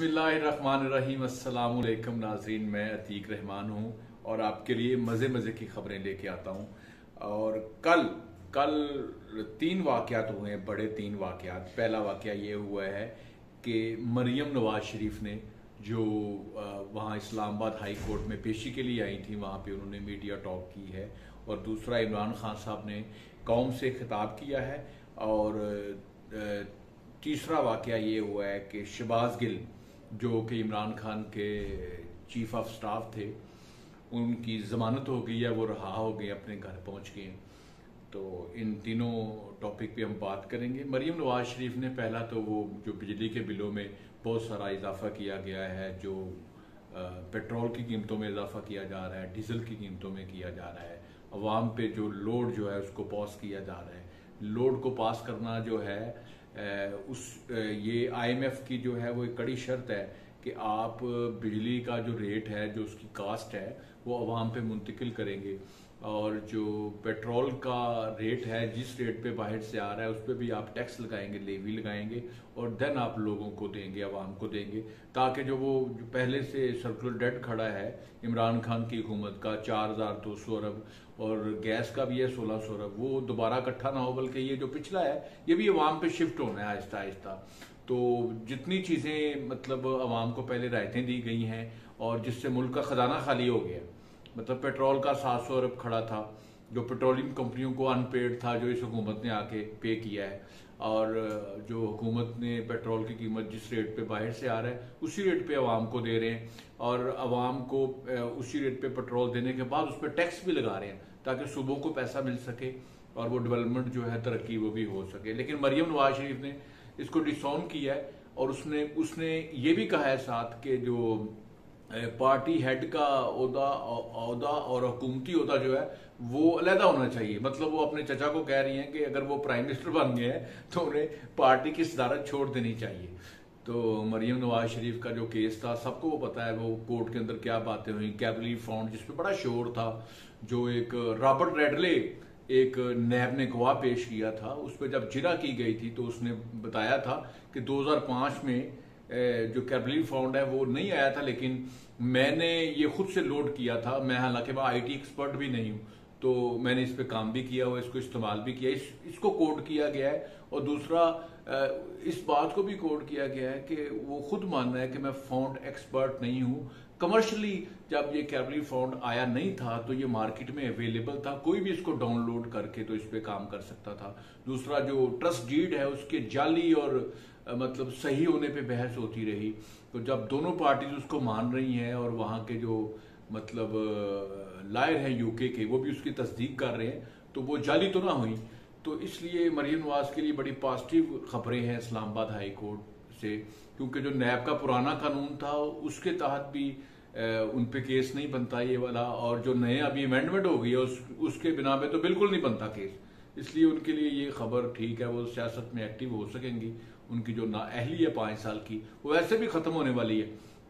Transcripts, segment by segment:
बिस्मिल्लाहिर्रहमानिर्रहीम। अस्सलाम वालेकुम नाज़रीन, मैं अतीक रहमान हूँ और आपके लिए मज़े मज़े की खबरें लेके आता हूँ। और कल कल तीन वाक़यात हुए हैं, बड़े तीन वाक़यात। पहला वाक़या ये हुआ है कि मरियम नवाज शरीफ ने जो वहाँ इस्लामाबाद हाई कोर्ट में पेशी के लिए आई थी, वहाँ पे उन्होंने मीडिया टॉक की है। और दूसरा, इमरान खान साहब ने कौम से खिताब किया है। और तीसरा वाक़या ये हुआ है कि शहबाज गिल, जो कि इमरान खान के चीफ ऑफ स्टाफ थे, उनकी ज़मानत हो गई है, वो रहा हो गए, अपने घर पहुंच गए। तो इन तीनों टॉपिक पे हम बात करेंगे। मरियम नवाज शरीफ ने पहला तो वो जो बिजली के बिलों में बहुत सारा इजाफा किया गया है, जो पेट्रोल की कीमतों में इजाफा किया जा रहा है, डीजल की कीमतों में किया जा रहा है, अवाम पे जो लोड जो है उसको पास किया जा रहा है। लोड को पास करना जो है ये IMF की जो है वो एक कड़ी शर्त है कि आप बिजली का जो रेट है, जो उसकी कास्ट है, वो अवाम पे मुंतकिल करेंगे। और जो पेट्रोल का रेट है, जिस रेट पे बाहर से आ रहा है, उस पर भी आप टैक्स लगाएंगे, लेवी लगाएंगे, और देन आप लोगों को देंगे, अवाम को देंगे, ताकि जो पहले से सर्कुलर डेट खड़ा है इमरान खान की हुकूमत का 4200 अरब और गैस का भी है 1600 अरब, वो दोबारा इकट्ठा ना हो, बल्कि ये जो पिछला है ये भी अवाम पे शिफ्ट होना है आहिस्ता आहिस्ता। तो जितनी चीज़ें मतलब अवाम को पहले रायतें दी गई हैं और जिससे मुल्क का खजाना खाली हो गया, मतलब पेट्रोल का 700 अरब खड़ा था, जो पेट्रोलियम कंपनियों को अनपेड था, जो इस हुकूमत ने आके पे किया है। और जो हुकूमत ने पेट्रोल की कीमत जिस रेट पे बाहर से आ रहा है उसी रेट पे अवाम को दे रहे हैं, और अवाम को उसी रेट पे पेट्रोल देने के बाद उस पर टैक्स भी लगा रहे हैं, ताकि सूबों को पैसा मिल सके और वो डेवलपमेंट जो है, तरक्की, वो भी हो सके। लेकिन मरियम नवाज शरीफ ने इसको डिसऑन किया है, और उसने ये भी कहा है साथ कि जो पार्टी हेड का ओहदा और हुकूमती ओहदा जो है वो अलहदा होना चाहिए। मतलब वो अपने चचा को कह रही हैं कि अगर वो प्राइम मिनिस्टर बन गए हैं तो उन्हें पार्टी की सदारत छोड़ देनी चाहिए। तो मरियम नवाज शरीफ का जो केस था, सबको वो पता है, वो कोर्ट के अंदर क्या बातें हुई। कैबली फंड जिसपे बड़ा शोर था, जो एक रॉबर्ट रेडले एक नैब ने गवाह पेश किया था, उस पर जब जिरा की गई थी तो उसने बताया था कि 2005 में जो कैबली फंड है वो नहीं आया था, लेकिन मैंने ये खुद से लोड किया था। मैं हालांकि मैं IT एक्सपर्ट भी नहीं हूं, तो मैंने इस पे काम भी किया हुआ, इसको इस्तेमाल भी किया, इसको कोड किया गया है। और दूसरा, इस बात को भी कोड किया गया है कि वो खुद मान रहा है कि मैं फंड एक्सपर्ट नहीं हूं। कमर्शियली जब ये कैबली फंड आया नहीं था तो ये मार्केट में अवेलेबल था, कोई भी इसको डाउनलोड करके तो इस पे काम कर सकता था। दूसरा, जो ट्रस्ट डीड है उसके जाली और मतलब सही होने पे बहस होती रही। तो जब दोनों पार्टीज उसको मान रही हैं और वहां के जो मतलब लायर हैं UK के, वो भी उसकी तस्दीक कर रहे हैं, तो वो जाली तो ना हुई। तो इसलिए मरियम नवाज के लिए बड़ी पॉजिटिव खबरें हैं इस्लामाबाद हाई कोर्ट से, क्योंकि जो नैब का पुराना कानून था उसके तहत भी उन पे केस नहीं बनता ये वाला, और जो नए अभी अमेंडमेंट हो गई है उसके बिना पे तो बिल्कुल नहीं बनता केस। इसलिए उनके लिए ये खबर ठीक है, वो सियासत में एक्टिव हो सकेंगी। उनकी जो नाअहली है 5 साल की, वो वैसे भी खत्म होने वाली है,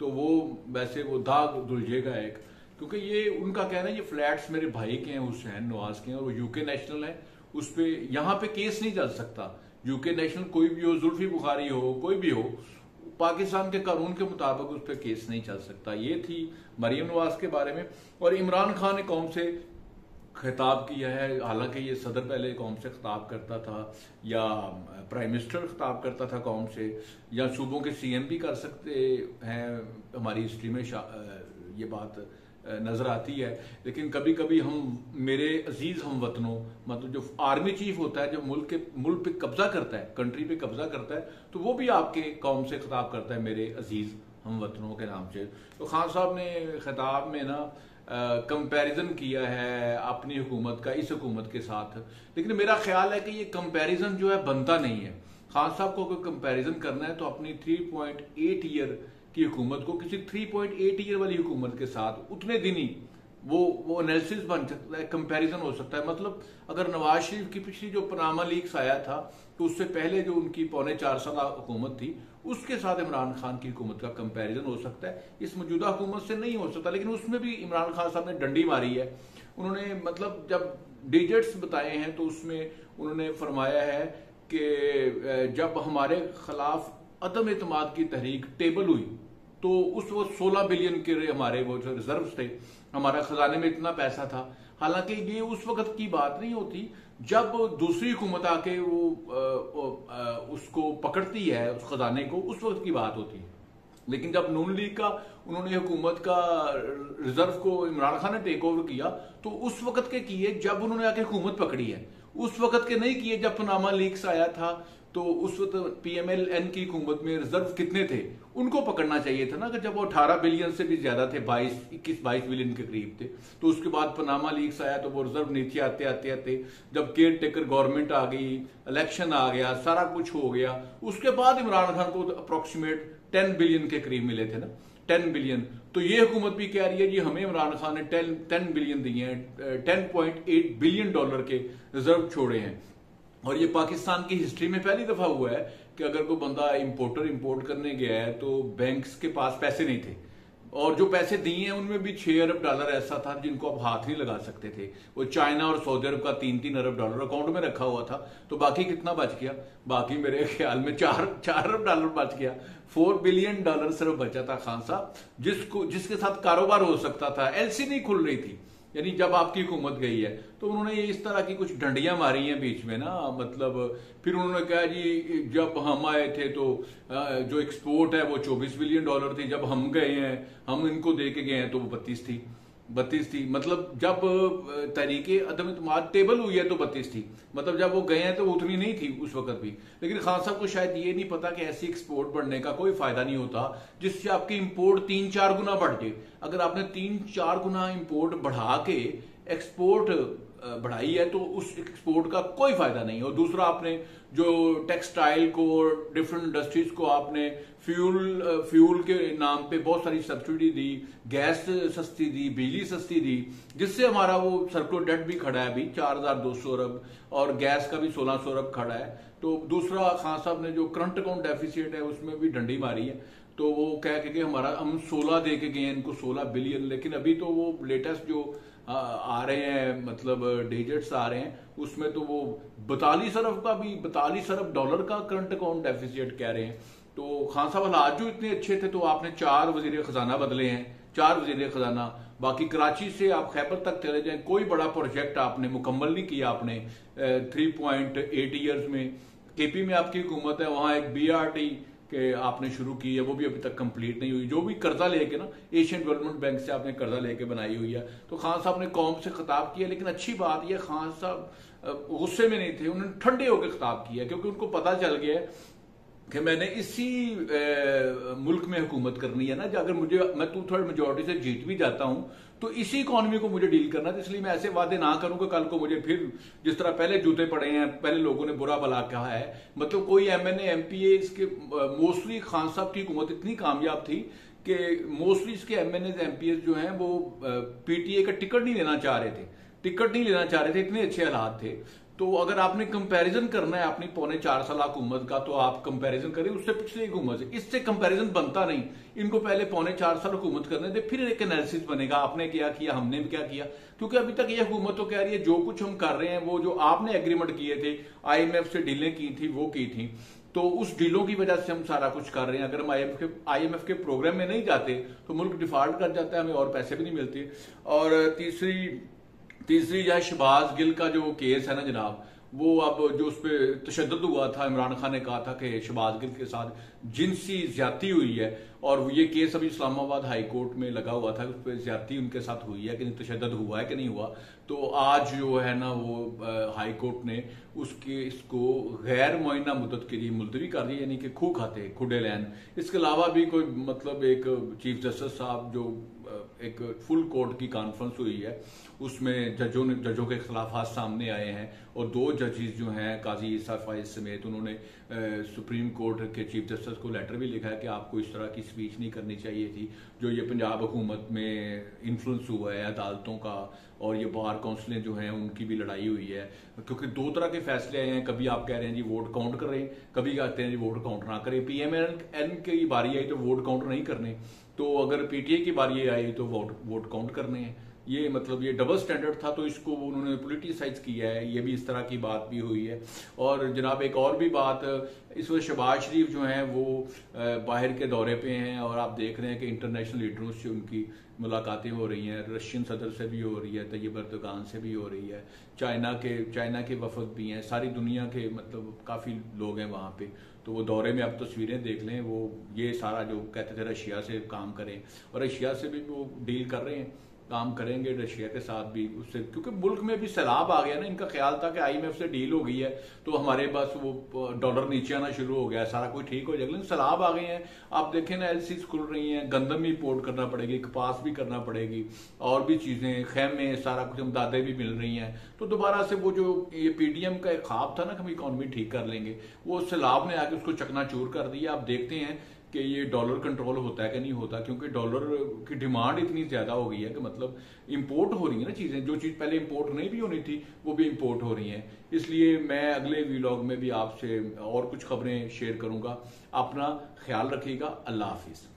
तो वो वैसे वो दाग धुलझेगा एक। क्योंकि ये उनका कहना है ये फ्लैट्स मेरे भाई के हैं, हुसैन नवाज के हैं, और वो UK नेशनल है, उस पर यहाँ पे केस नहीं चल सकता। UK नेशनल कोई भी हो, जुल्फी बुखारी हो, कोई भी हो, पाकिस्तान के कानून के मुताबिक उस पर केस नहीं चल सकता। ये थी मरियम नवाज के बारे में। और इमरान खान ने कौम से खिताब किया है, हालांकि ये सदर पहले कौम से खिताब करता था, या प्राइम मिनिस्टर खिताब करता था कौम से, या सूबों के CM भी कर सकते हैं। हमारी हिस्ट्री में ये बात नजर आती है। लेकिन कभी कभी मेरे अजीज हम वतनों, मतलब जो आर्मी चीफ होता है, जो मुल्क पे कब्जा करता है, कंट्री पे कब्जा करता है, तो वो भी आपके कौम से खिताब करता है मेरे अजीज हम वतनों के नाम से। तो खान साहब ने खिताब में ना कंपैरिजन किया है अपनी हुकूमत का इस हुकूमत के साथ। लेकिन मेरा ख्याल है कि ये कंपैरिजन जो है बनता नहीं है। खान साहब को अगर कंपैरिजन करना है तो अपनी 3.8 ईयर की हुकूमत को किसी 3.8 ईयर वाली हुकूमत के साथ उतने दिन ही वो एनालिसिस बन सकता है, कंपैरिजन हो सकता है। मतलब अगर नवाज शरीफ की पिछली जो पनामा लीक्स आया था, तो उससे पहले जो उनकी 4.25 साल हुकूमत थी, उसके साथ इमरान खान की हुकूमत का कंपैरिजन हो सकता है। इस मौजूदा हुकूमत से नहीं हो सकता, लेकिन उसमें भी इमरान खान साहब ने डंडी मारी है। उन्होंने मतलब जब डिजिट्स बताए हैं तो उसमें उन्होंने फरमाया है कि जब हमारे खिलाफ अदम एतमाद की तहरीक टेबल हुई तो उस वक्त 16 बिलियन के हमारे वो जो रिजर्व थे, हमारा खजाने में इतना पैसा था। हालांकि ये उस वक्त की बात नहीं होती जब दूसरी हुकूमत आके उसको पकड़ती है, उस खजाने को, उस वक्त की बात होती है। लेकिन जब नून लीग का उन्होंने हुकूमत का रिजर्व को इमरान खान ने टेक ओवर किया तो उस वक्त के किए जब उन्होंने आके हुकूमत पकड़ी है, उस वक्त के नहीं किए जब पनामा लीक्स आया था। तो उस वक्त पीएमएलएन की हुकूमत में रिजर्व कितने थे उनको पकड़ना चाहिए था ना, कि जब वो 18 बिलियन से भी ज्यादा थे, 21-22 बिलियन के करीब थे। तो उसके बाद पनामा लीक्स आया तो वो रिजर्व नीचे आते आते आते जब केयर टेकर गवर्नमेंट आ गई, इलेक्शन आ गया, सारा कुछ हो गया, उसके बाद इमरान खान को अप्रोक्सीमेट 10 बिलियन के करीब मिले थे ना, 10 बिलियन। तो ये हुकूमत भी कह रही है जी हमें इमरान खान ने 10 बिलियन दिए हैं, $10.8 बिलियन के रिजर्व छोड़े हैं। और ये पाकिस्तान की हिस्ट्री में पहली दफा हुआ है कि अगर कोई बंदा इंपोर्ट करने गया है तो बैंक्स के पास पैसे नहीं थे, और जो पैसे दिए हैं उनमें भी $6 अरब ऐसा था जिनको आप हाथ नहीं लगा सकते थे। वो चाइना और सऊदी अरब का $3-3 अरब अकाउंट में रखा हुआ था। तो बाकी कितना बच गया? बाकी मेरे ख्याल में $4 अरब बच गया। $4 बिलियन सिर्फ बचा था खान साहब, जिसके साथ कारोबार हो सकता था। एलसी नहीं खुल रही थी, यानी जब आपकी हुकूमत गई है तो उन्होंने ये इस तरह की कुछ डंडियां मारी हैं बीच में ना, मतलब फिर उन्होंने कहा जी जब हम आए थे तो जो एक्सपोर्ट है वो $24 बिलियन थी, जब हम गए हैं, हम इनको दे के गए हैं तो वो 32 थी। मतलब जब तहरीके अदम इत्तेमाद टेबल हुई है तो 32 थी, मतलब जब वो गए हैं तो उतनी नहीं थी उस वक्त भी। लेकिन खान साहब को शायद ये नहीं पता कि ऐसी एक्सपोर्ट बढ़ने का कोई फायदा नहीं होता जिससे आपकी इंपोर्ट 3-4 गुना बढ़ जाए। अगर आपने 3-4 गुना इंपोर्ट बढ़ा के एक्सपोर्ट बढ़ाई है तो उस एक्सपोर्ट का कोई फायदा नहीं है। और दूसरा, आपने जो टेक्सटाइल को, डिफरेंट इंडस्ट्रीज को आपने फ्यूल के नाम पे बहुत सारी सब्सिडी दी, गैस सस्ती दी, बिजली सस्ती दी, जिससे हमारा वो सर्कुलर डेट भी खड़ा है अभी 4200 अरब, और गैस का भी 1600 अरब खड़ा है। तो दूसरा, खान साहब ने जो करंट अकाउंट डेफिसिट है उसमें भी डंडी मारी है। तो वो कह के हम 16 दे के गए हैं इनको, 16 बिलियन। लेकिन अभी तो वो लेटेस्ट जो आ रहे हैं, मतलब डिजिट्स आ रहे हैं, उसमें तो वो 42 अरब का करंट अकाउंट डेफिसिट कह रहे हैं। तो खान साहब हालात जो इतने अच्छे थे तो आपने 4 वजीर खजाना बदले हैं, 4 वजीर खजाना। बाकी कराची से आप खैबर तक चले जाएं, कोई बड़ा प्रोजेक्ट आपने मुकम्मल नहीं किया आपने 3.8 ईयर्स में। केपी में आपकी हुकूमत है, वहां एक BRT के आपने शुरू की है, वो भी अभी तक कंप्लीट नहीं हुई। जो भी कर्जा लेके ना, एशियन डेवलपमेंट बैंक से आपने कर्जा लेके बनाई हुई है। तो खान साहब ने कौम से खिताब किया, लेकिन अच्छी बात यह खान साहब गुस्से में नहीं थे, उन्होंने ठंडे होकर खिताब किया, क्योंकि उनको पता चल गया है कि मैंने इसी मुल्क में हुकूमत करनी है ना। अगर मैं 2/3 मेजोरिटी से जीत भी जाता हूं तो इसी इकोनॉमी को मुझे डील करना है। इसलिए मैं ऐसे वादे ना करूं कि कल को मुझे फिर जिस तरह पहले जूते पड़े हैं, पहले लोगों ने बुरा भला कहा है। मतलब कोई MNA MPA इसके मोस्टली खान साहब की हुकूमत इतनी कामयाब थी कि मोस्टली इसके MNAs MPAs जो हैं वो PTA का टिकट नहीं लेना चाह रहे थे, इतने अच्छे हालात थे। तो अगर आपने कंपैरिजन करना है अपनी 4.25 साल हुकूमत का, तो आप कंपैरिजन करें उससे पिछले हुकूमत से। इससे कंपैरिजन बनता नहीं। इनको पहले 4.25 साल हुकूमत करने दे, फिर एक एनालिसिस बनेगा आपने क्या किया, हमने क्या किया। क्योंकि अभी तक यह हुकूमत तो कह रही है जो कुछ हम कर रहे हैं वो जो आपने एग्रीमेंट किए थे, IMF से डीलें की थी, वो की थी, तो उस डीलों की वजह से हम सारा कुछ कर रहे हैं। अगर हम IMF के प्रोग्राम में नहीं जाते तो मुल्क डिफॉल्ट कर जाता है, हमें और पैसे भी नहीं मिलते। और तीसरी या शहबाज गिल का जो केस है ना जनाब, वो अब जो उस पर तशद्दुद हुआ था, इमरान खान ने कहा था कि शहबाज गिल के साथ जिनसी ज्यादती हुई है, और ये केस अभी इस्लामाबाद हाई कोर्ट में लगा हुआ था, उस पर ज्यादती उनके साथ हुई है कि नहीं, तशद्दुद हुआ है कि नहीं हुआ। तो आज जो है ना वो हाई कोर्ट ने इसको गैर मुअय्यना मुद्दत के लिए मुलतवी कर दी, यानी कि खू खाते खुडे लैन। इसके अलावा भी कोई मतलब एक चीफ जस्टिस साहब जो एक फुल कोर्ट की कॉन्फ्रेंस हुई है, उसमें जजों के खिलाफात सामने आए हैं, और 2 जजेस जो हैं काजी ईसा फाइज समेत, उन्होंने सुप्रीम कोर्ट के चीफ जस्टिस को लेटर भी लिखा है कि आपको इस तरह की स्पीच नहीं करनी चाहिए थी। जो ये पंजाब हुकूमत में इन्फ्लुएंस हुआ है अदालतों का, और ये बार काउंसिलें जो हैं उनकी भी लड़ाई हुई है, क्योंकि 2 तरह के फैसले आए हैं। कभी आप कह रहे हैं जी वोट काउंट करें, कभी कहते हैं जी वोट काउंट ना करें। PMLN की बारी आई तो वोट काउंट नहीं करने, तो अगर PTA की बारी आई तो वोट काउंट करने हैं। ये मतलब ये डबल स्टैंडर्ड था, तो इसको उन्होंने पोलिटिसाइज किया है। ये भी इस तरह की बात भी हुई है। और जनाब एक और भी बात, इस वक्त शहबाज शरीफ जो हैं वो बाहर के दौरे पे हैं, और आप देख रहे हैं कि इंटरनेशनल लीडरों से उनकी मुलाकातें हो रही हैं। रशियन सदर से भी हो रही है, तैयब एर्दोगान से भी हो रही है, चाइना के वफद भी हैं, सारी दुनिया के मतलब काफ़ी लोग हैं वहाँ पे। तो वो दौरे में आप तस्वीरें देख लें, वो ये सारा जो कहते थे रशिया से काम करें, और रशिया से भी वो डील कर रहे हैं, काम करेंगे रशिया के साथ भी उससे, क्योंकि मुल्क में भी सैलाब आ गया ना। इनका ख्याल था कि IMF से डील हो गई है तो हमारे पास वो डॉलर नीचे आना शुरू हो गया, सारा कुछ ठीक हो जाएगा, लेकिन सैलाब आ गए हैं। आप देखें ना, LCs खुल रही हैं, गंदम भी इम्पोर्ट करना पड़ेगी, कपास भी करना पड़ेगी, और भी चीज़ें, खैमे, सारा कुछ इमदादें भी मिल रही हैं। तो दोबारा से वो जो ये PDM का एक ख्वाब था ना कि हम इकॉनमी ठीक कर लेंगे, वो सैलाब ने आके उसको चकनाचूर कर दिया। आप देखते हैं कि ये डॉलर कंट्रोल होता है कि नहीं होता, क्योंकि डॉलर की डिमांड इतनी ज़्यादा हो गई है कि मतलब इंपोर्ट हो रही है ना चीज़ें, जो चीज़ पहले इंपोर्ट नहीं भी होनी थी वो भी इंपोर्ट हो रही हैं। इसलिए मैं अगले व्लॉग में भी आपसे और कुछ खबरें शेयर करूंगा। अपना ख्याल रखिएगा। अल्लाह हाफिज़।